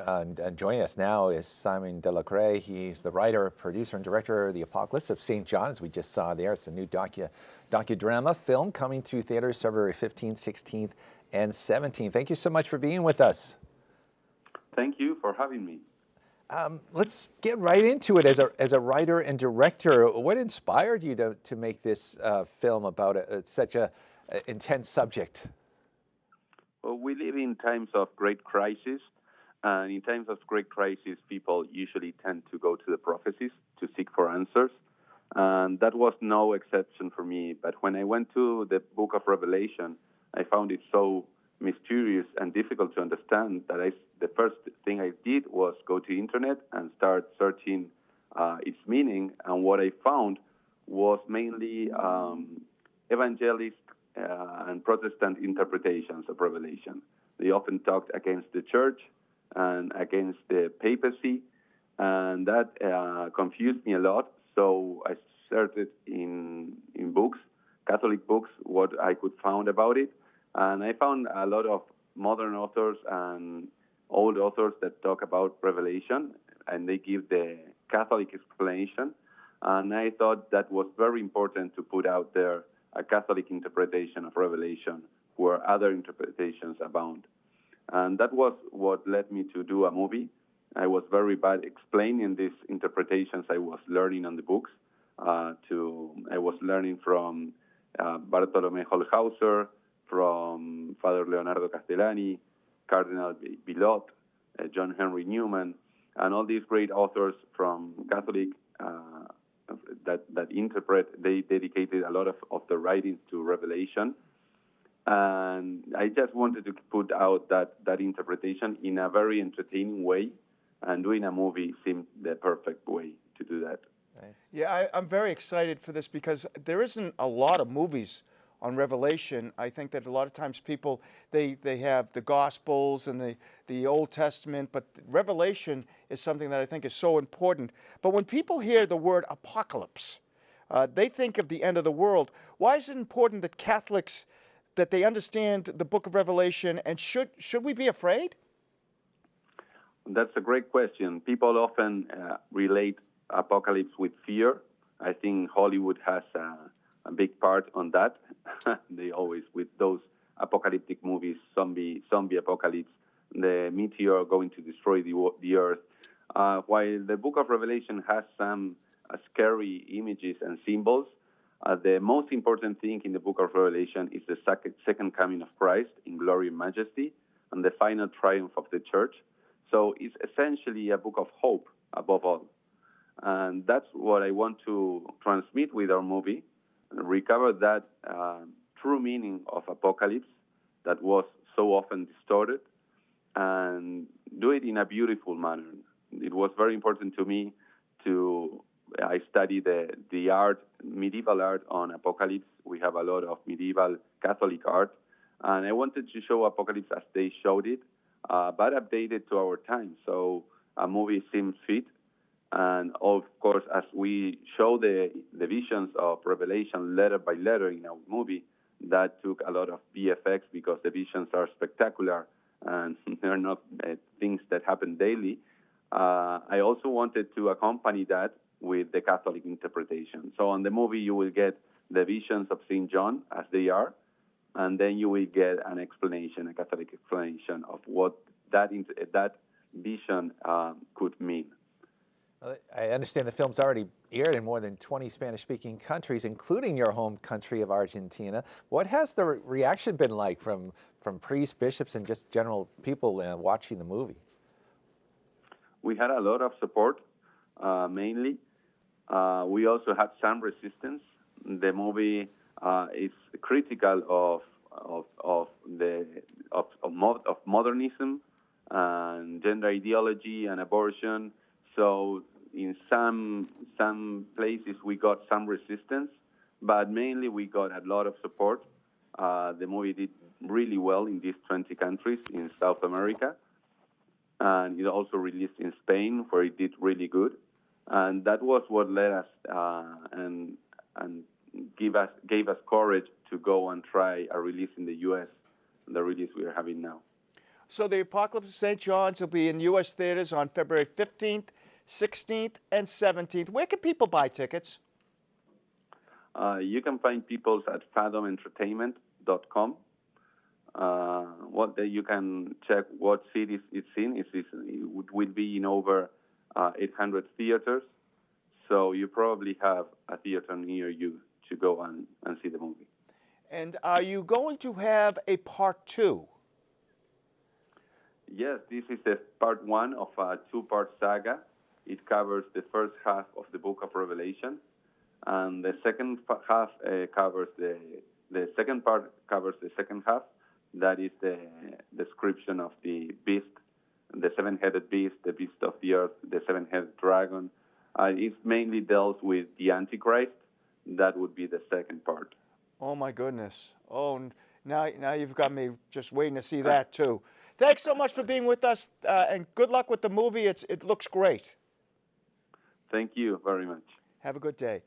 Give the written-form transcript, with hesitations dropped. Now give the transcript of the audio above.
And joining us now is Simon Delacre. He's the writer, producer, and director of The Apocalypse of St. John, as we just saw there. It's a new docudrama film coming to theaters February 15th, 16th, and 17th. Thank you so much for being with us. Thank you for having me. Let's get right into it. As a writer and director, what inspired you to make this film about such a intense subject? Well, we live in times of great crisis, and in times of great crisis, people usually tend to go to the prophecies to seek for answers. And that was no exception for me. But when I went to the book of Revelation, I found it so mysterious and difficult to understand that the first thing I did was go to the internet and start searching its meaning. And what I found was mainly evangelist and Protestant interpretations of Revelation. They often talked against the church and against the papacy, and that confused me a lot. So I searched in books, Catholic books, what I could find about it, and I found a lot of modern authors and old authors that talk about Revelation, and they give the Catholic explanation. And I thought that was very important to put out there a Catholic interpretation of Revelation, where other interpretations abound. And that was what led me to do a movie. I was very bad explaining these interpretations I was learning on the books. I was learning from Bartolome Holzhauser, from Father Leonardo Castellani, Cardinal Bilot, John Henry Newman, and all these great authors from Catholic that interpret. They dedicated a lot of the writings to Revelation, and I just wanted to put out that interpretation in a very entertaining way, and doing a movie seemed the perfect way to do that. Yeah, I'm very excited for this because there isn't a lot of movies on Revelation. I think that a lot of times people, they have the Gospels and the Old Testament, but Revelation is something that I think is so important. But when people hear the word apocalypse, they think of the end of the world. Why is it important that Catholics, that they understand the book of Revelation, and should we be afraid? That's a great question. People often relate apocalypse with fear. I think Hollywood has a big part on that. They always, with those apocalyptic movies, zombie apocalypse, the meteor going to destroy the earth. While the book of Revelation has some scary images and symbols, the most important thing in the book of Revelation is the second coming of Christ in glory and majesty, and the final triumph of the church. So it's essentially a book of hope above all. And that's what I want to transmit with our movie, recover that true meaning of apocalypse that was so often distorted, and do it in a beautiful manner. It was very important to me I study the art, medieval art on apocalypse. We have a lot of medieval Catholic art, and I wanted to show apocalypse as they showed it, but updated to our time. So a movie seems fit. And of course, as we show the visions of Revelation letter by letter in our movie, that took a lot of VFX because the visions are spectacular and they're not things that happen daily. I also wanted to accompany that with the Catholic interpretation. So on the movie, you will get the visions of St. John as they are, and then you will get an explanation, a Catholic explanation of what that vision could mean. I understand the film's already aired in more than 20 Spanish-speaking countries, including your home country of Argentina. What has the reaction been like from priests, bishops, and just general people watching the movie? We had a lot of support, mainly. We also had some resistance. The movie is critical of modernism and gender ideology and abortion. So in some places we got some resistance, but mainly we got a lot of support. The movie did really well in these 20 countries in South America, and it also released in Spain, where it did really good. And that was what led us and gave us courage to go and try a release in the U.S., the release we are having now. So the Apocalypse of St. John's will be in U.S. theaters on February 15th, 16th, and 17th. Where can people buy tickets? You can find people at faddenentertainment.com. You can check what cities it's in. It will be in over 800 theaters. So you probably have a theater near you to go and see the movie. And are you going to have a part 2? Yes, this is the part 1 of a 2-part saga. It covers the first half of the Book of Revelation, and the second half covers the second part covers the second half. That is the description of the beast, the 7-headed beast, the beast of the earth, the 7-headed dragon. It mainly deals with the Antichrist. That would be the second part. Oh my goodness! Oh, now you've got me just waiting to see that too. Thanks so much for being with us, and good luck with the movie. It looks great. Thank you very much. Have a good day.